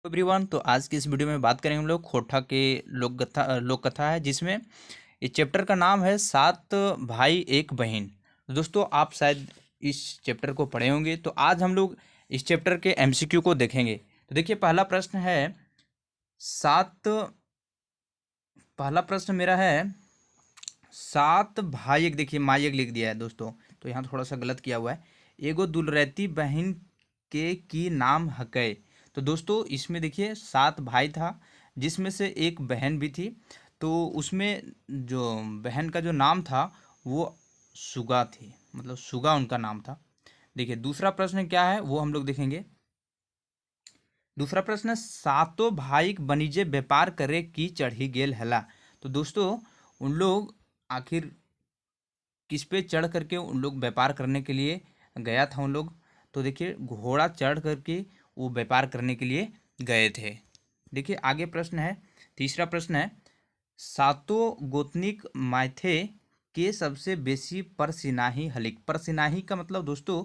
Everyone, तो आज की इस वीडियो में बात करेंगे हम लोग खोटा के लोक कथा है, जिसमें इस चैप्टर का नाम है सात भाई एक बहन। तो दोस्तों, आप शायद इस चैप्टर को पढ़े होंगे। तो आज हम लोग इस चैप्टर के एमसीक्यू को देखेंगे। तो देखिए, सात पहला प्रश्न मेरा है, सात भाई एक, देखिए माई एक लिख दिया है दोस्तों, तो यहाँ थोड़ा सा गलत किया हुआ है। एगो दुलरैती बहन के की नाम हकै। तो दोस्तों, इसमें देखिए सात भाई था, जिसमें से एक बहन भी थी। तो उसमें जो बहन का जो नाम था वो सुगा थी, मतलब सुगा उनका नाम था। देखिए दूसरा प्रश्न क्या है वो हम लोग देखेंगे। दूसरा प्रश्न है, सातों भाई बनिजे व्यापार करे की चढ़ी गेल हला। तो दोस्तों, उन लोग आखिर किस पे चढ़ करके उन लोग व्यापार करने के लिए गया था उन लोग। तो देखिए, घोड़ा चढ़ करके वो व्यापार करने के लिए गए थे। देखिए आगे प्रश्न है, तीसरा प्रश्न है, सातों गोतनिक मायथे के सबसे बेसी परसिनाही हलिक। परसिनाही का मतलब दोस्तों,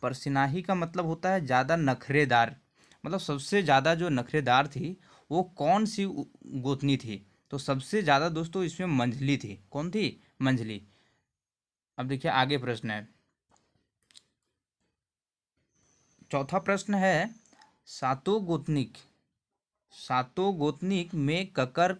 परसिनाही का मतलब होता है ज़्यादा नखरेदार, मतलब सबसे ज़्यादा जो नखरेदार थी वो कौन सी गोतनी थी। तो सबसे ज़्यादा दोस्तों इसमें मंझली थी। कौन थी? मंझली। अब देखिए आगे प्रश्न है, चौथा प्रश्न है, सातों गोतनिक में ककर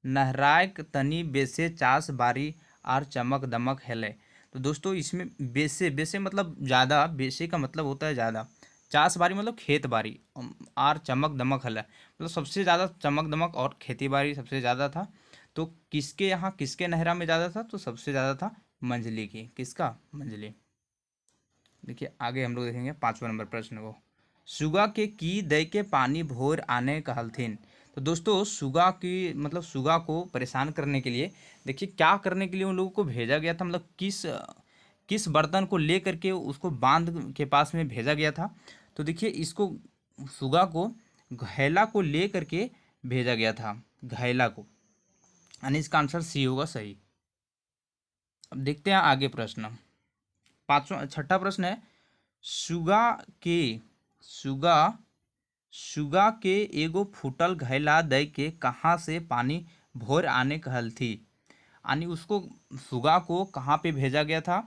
नहरायक तनी बेसे चास बारी आर चमक दमक हेले। तो दोस्तों, इसमें बेसे बेसे मतलब ज़्यादा, बेसे का मतलब होता है ज़्यादा, चास बारी मतलब खेत बारी, आर चमक दमक हेले मतलब सबसे ज़्यादा चमक दमक और खेती बाड़ी सबसे ज़्यादा था। तो किसके यहाँ, किसके नहरा में ज़्यादा था? तो सबसे ज़्यादा था मंझली की। किसका? मंझली। देखिए आगे हम लोग देखेंगे पांचवा नंबर प्रश्न को, सुगा के की दे के पानी भोर आने कहलथिन। तो दोस्तों, सुगा की मतलब सुगा को परेशान करने के लिए, देखिए क्या करने के लिए उन लोगों को भेजा गया था, मतलब किस किस बर्तन को ले करके उसको बांध के पास में भेजा गया था। तो देखिए इसको, सुगा को घैला को ले करके भेजा गया था, घैला को, यानी इसका आंसर सी होगा सही। अब देखते हैं आगे प्रश्न, पांचवा छठा प्रश्न है, सुगा के सुगा सुगा के एगो फूटल घैला दे के कहाँ से पानी भोर आने कहल थी। यानी उसको, सुगा को कहाँ पे भेजा गया था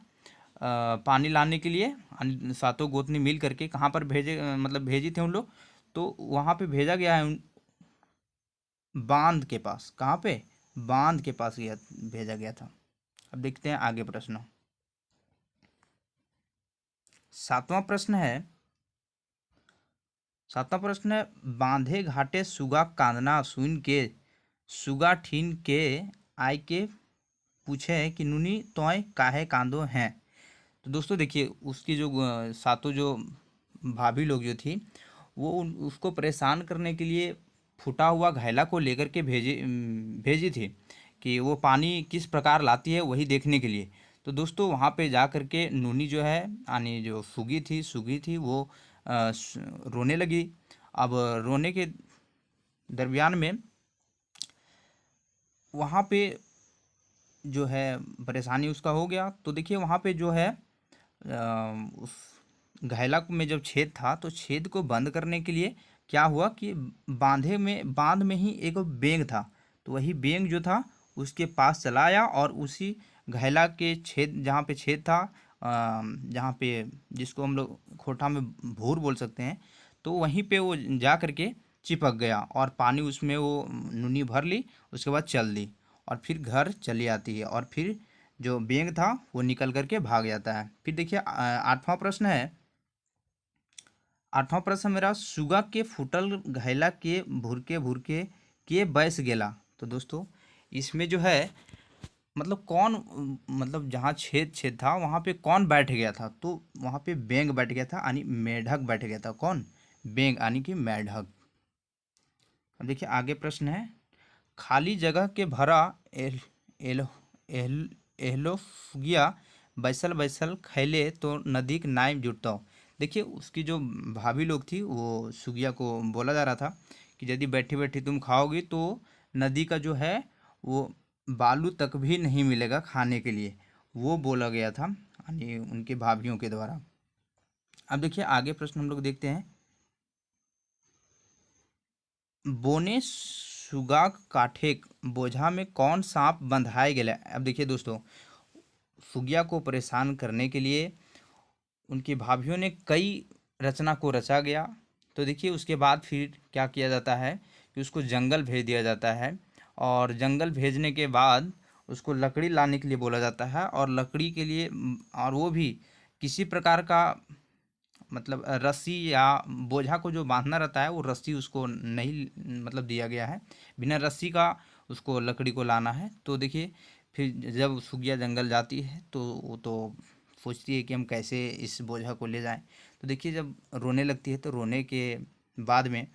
पानी लाने के लिए। यानी सातों गोतनी मिल करके कहाँ पर भेजे, मतलब भेजी थे उन लोग। तो वहाँ पे भेजा गया है बांध के पास। कहाँ पे? बांध के पास गया, भेजा गया था। अब देखते हैं आगे प्रश्न, सातवां प्रश्न है, सातवां प्रश्न है, बांधे घाटे सुगा कांदना सुन के सुगा ठीन के आय के पूछे कि नुनी तोय काहे कांदो हैं। तो दोस्तों देखिए, उसकी जो सातों जो भाभी लोग जो थी, वो उसको परेशान करने के लिए फूटा हुआ घैला को लेकर के भेजी थी कि वो पानी किस प्रकार लाती है वही देखने के लिए। तो दोस्तों, वहाँ पे जा कर के नूनी जो है, यानी जो सुगी थी वो रोने लगी। अब रोने के दरमियान में वहाँ पे जो है परेशानी उसका हो गया। तो देखिए वहाँ पे जो है उस घैला में जब छेद था, तो छेद को बंद करने के लिए क्या हुआ कि बांध में ही एक बेंग था। तो वही बेंग जो था उसके पास चला आया और उसी घैला के छेद, जहाँ पे छेद था, जहाँ पे, जिसको हम लोग खोटा में भूर बोल सकते हैं, तो वहीं पे वो जा करके चिपक गया और पानी उसमें वो नूनी भर ली, उसके बाद चल दी और फिर घर चली आती है और फिर जो बेंग था वो निकल करके भाग जाता है। फिर देखिए आठवां प्रश्न है, आठवां प्रश्न मेरा, सुगा के फूटल घैला के भुरके भुरके के बैस गेला। तो दोस्तों, इसमें जो है मतलब कौन, मतलब जहाँ छेद छेद था वहाँ पे कौन बैठ गया था? तो वहाँ पे बेंग बैठ गया था, यानी मेढक बैठ गया था। कौन? बेंग, यानी कि मेढक। अब देखिए आगे प्रश्न है, खाली जगह के भरा एल एल एल एहलोफगिया बैसल बैसल खैले तो नदी के नाय जुटता। देखिए उसकी जो भाभी लोग थी, वो सुगिया को बोला जा रहा था कि यदि बैठी बैठी तुम खाओगी तो नदी का जो है वो बालू तक भी नहीं मिलेगा खाने के लिए, वो बोला गया था, यानी उनके भाभीयों के द्वारा। अब देखिए आगे प्रश्न हम लोग देखते हैं, बोने सुगाक काठेक बोझा में कौन सांप बंधाए गेले। अब देखिए दोस्तों, सुगिया को परेशान करने के लिए उनकी भाभीियों ने कई रचना को रचा गया। तो देखिए उसके बाद फिर क्या किया जाता है कि उसको जंगल भेज दिया जाता है, और जंगल भेजने के बाद उसको लकड़ी लाने के लिए बोला जाता है, और लकड़ी के लिए और वो भी किसी प्रकार का मतलब रस्सी या बोझा को जो बांधना रहता है वो रस्सी उसको नहीं मतलब दिया गया है, बिना रस्सी का उसको लकड़ी को लाना है। तो देखिए फिर जब सुगिया जंगल जाती है तो वो तो सोचती है कि हम कैसे इस बोझा को ले जाएं। तो देखिए जब रोने लगती है तो रोने के बाद में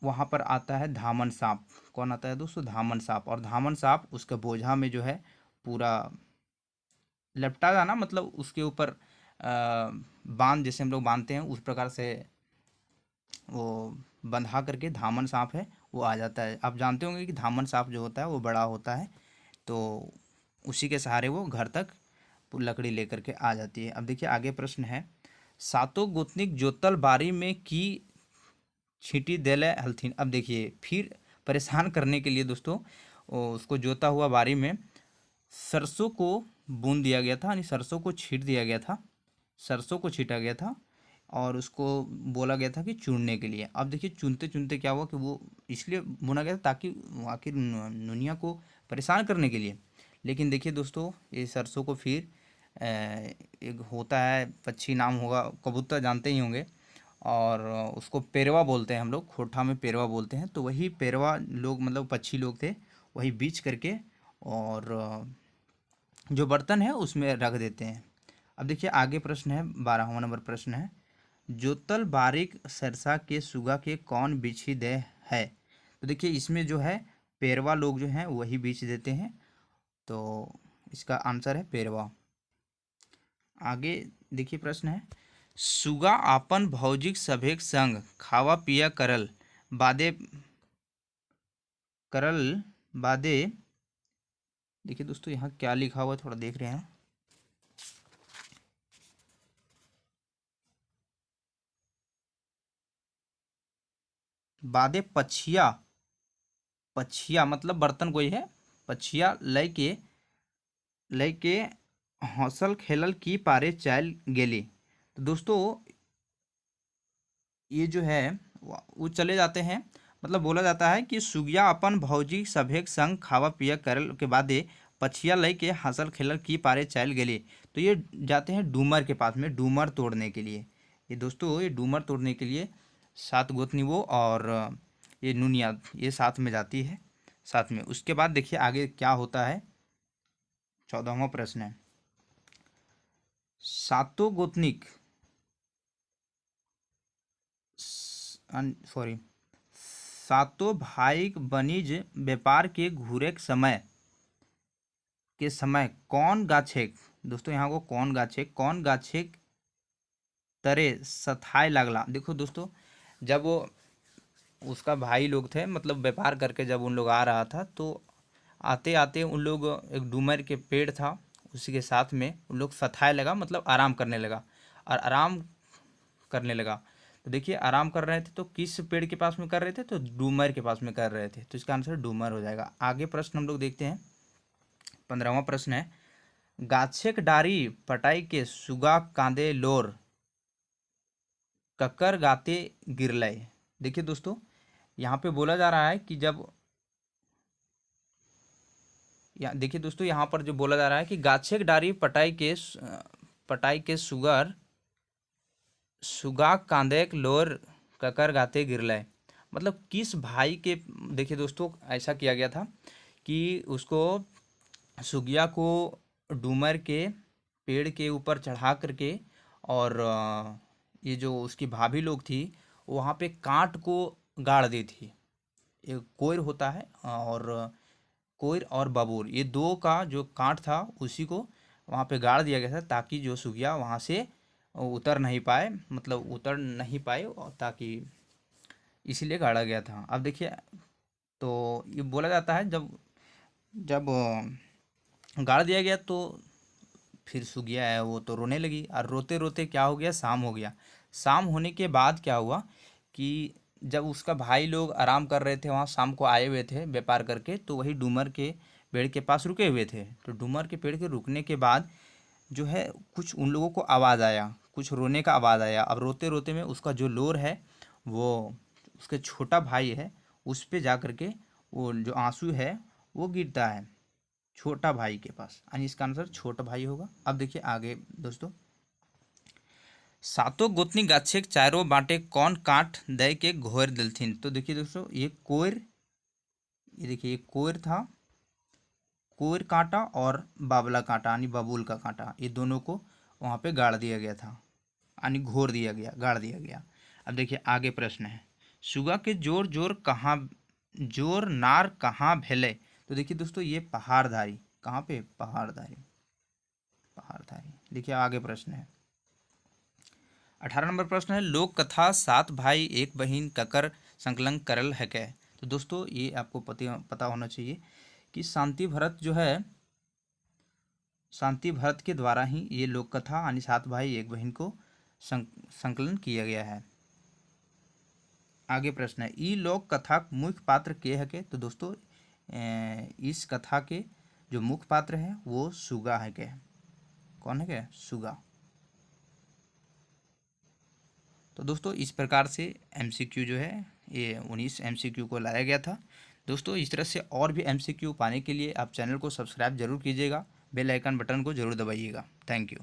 वहाँ पर आता है धामन सांप। कौन आता है दोस्तों? धामन सांप। और धामन सांप उसका बोझा में जो है पूरा लपटा जाना, मतलब उसके ऊपर बांध, जैसे हम लोग बांधते हैं उस प्रकार से वो बंधा करके धामन सांप है वो आ जाता है। आप जानते होंगे कि धामन सांप जो होता है वो बड़ा होता है, तो उसी के सहारे वो घर तक लकड़ी लेकर के आ जाती है। अब देखिए आगे प्रश्न है, सातों गोतनिक जोतल बारी में की छींटी देले हलथिन। अब देखिए फिर परेशान करने के लिए दोस्तों उसको जोता हुआ बारी में सरसों को बूंद दिया गया था, यानी सरसों को छींट दिया गया था, सरसों को छींटा गया था, और उसको बोला गया था कि चुनने के लिए। अब देखिए चुनते चुनते क्या हुआ कि वो इसलिए बुना गया था ताकि आखिर नुनिया को परेशान करने के लिए। लेकिन देखिए दोस्तों ये सरसों को फिर एक होता है पक्षी, नाम होगा कबूतर, जानते ही होंगे, और उसको पेरवा बोलते हैं, हम लोग खोठा में पेरवा बोलते हैं। तो वही पेरवा लोग मतलब पक्षी लोग थे, वही बीच करके और जो बर्तन है उसमें रख देते हैं। अब देखिए आगे प्रश्न है, 12वां नंबर प्रश्न है, जोतल बारीक सरसा के सुगा के कौन बिछी दे है। तो देखिए इसमें जो है पेरवा लोग जो हैं वही बीच देते हैं, तो इसका आंसर है पेरवा। आगे देखिए प्रश्न है, सुगा आपन भौजिक सभेक संग खावा पिया करल बादे। देखिए दोस्तों यहाँ क्या लिखा हुआ है थोड़ा देख रहे हैं। बादे पछिया, पछिया मतलब बर्तन कोई है, पछिया लय के हौसल खेलल की पारे चल गेली। तो दोस्तों ये जो है वो चले जाते हैं, मतलब बोला जाता है कि सुगिया अपन भौजी सभेक संग खावा पिया करल के बादे पछिया लय के हंसल खेलल की पारे चल गेली। तो ये जाते हैं डूमर के पास में डूमर तोड़ने के लिए। ये दोस्तों ये डूमर तोड़ने के लिए सात गोतनी वो और ये नुनिया ये साथ में जाती है साथ में। उसके बाद देखिए आगे क्या होता है, 14वां प्रश्न है, सातों गोतनिक सॉरी सातों भाई बनिज व्यापार के घूरे के समय कौन गाछेक। दोस्तों यहाँ को कौन गाछेक, कौन गाछेक तरे सथाई लागला। देखो दोस्तों जब वो उसका भाई लोग थे, मतलब व्यापार करके जब उन लोग आ रहा था, तो आते आते उन लोग एक डूमर के पेड़ था उसी के साथ में उन लोग सथाए लगा, मतलब आराम करने लगा, और आराम करने लगा। तो देखिए आराम कर रहे थे तो किस पेड़ के पास में कर रहे थे, तो डूमर के पास में कर रहे थे, तो इसका आंसर डूमर हो जाएगा। आगे प्रश्न हम लोग देखते हैं, 15वां प्रश्न है, गाछेक डारी पटाई के सुगा कांदे लोर ककर गाते गिरलय। देखिए दोस्तों यहाँ पे बोला जा रहा है कि जब देखिए दोस्तों यहाँ पर जो बोला जा रहा है कि गाछेक डारी पटाई के सुगा कांदेक लोर ककर गाते गिरलय। मतलब किस भाई के, देखिए दोस्तों ऐसा किया गया था कि उसको सुगिया को डूमर के पेड़ के ऊपर चढ़ा करके, और ये जो उसकी भाभी लोग थी वहाँ पे कांट को गाड़ दी थी। एक कोयर होता है, और कोयर और बबूर ये दो का जो कांट था उसी को वहाँ पे गाड़ दिया गया था, ताकि जो सुगिया वहाँ से उतर नहीं पाए, मतलब उतर नहीं पाए, और ताकि इसीलिए गाड़ा गया था। अब देखिए तो ये बोला जाता है जब जब गाड़ दिया गया तो फिर सुगिया है वो तो रोने लगी, और रोते रोते क्या हो गया, शाम हो गया। शाम होने के बाद क्या हुआ कि जब उसका भाई लोग आराम कर रहे थे, वहाँ शाम को आए हुए थे व्यापार करके, तो वही डूमर के पेड़ के पास रुके हुए थे। तो डूमर के पेड़ के रुकने के बाद जो है कुछ उन लोगों को आवाज़ आया, कुछ रोने का आवाज़ आया। अब रोते रोते में उसका जो लोर है, वो उसके छोटा भाई है, उस पे जा करके वो जो आंसू है वो गिरता है छोटा भाई के पास, यानी इसका आंसर छोटा भाई होगा। अब देखिए आगे दोस्तों, सातों गोतनी गाछे चारों बाटे कौन काट दे के घोर दिलथिन। तो देखिए दोस्तों, ये कोयर, ये देखिए ये कोयर था, कोयर कांटा और बाबला कांटा यानी बबूल का कांटा, ये दोनों को वहाँ पे गाड़ दिया गया था, यानी घोर दिया गया, गाड़ दिया गया। अब देखिए आगे प्रश्न है, सुगा के जोर जोर कहाँ, जोर नार कहाँ भेले। तो देखिए दोस्तों, ये पहाड़धारी, कहाँ पे, पहाड़धारी, पहाड़धारी। देखिए आगे प्रश्न है, 18 नंबर प्रश्न है, लोक कथा सात भाई एक बहिन ककर संकलन करल है कै। तो दोस्तों ये आपको पता होना चाहिए कि शांति भरत जो है, शांति भरत के द्वारा ही ये लोक कथा यानी सात भाई एक बहन को संकलन किया गया है। आगे प्रश्न है, ई लोक कथा मुख्य पात्र के है के। तो दोस्तों इस कथा के जो मुख्य पात्र है वो सुगा है के। कौन है के, सुगा। तो दोस्तों इस प्रकार से एमसीक्यू जो है ये 19 एमसीक्यू को लाया गया था। दोस्तों इस तरह से और भी एमसीक्यू पाने के लिए आप चैनल को सब्सक्राइब जरूर कीजिएगा, बेल आइकन बटन को जरूर दबाइएगा। Thank you.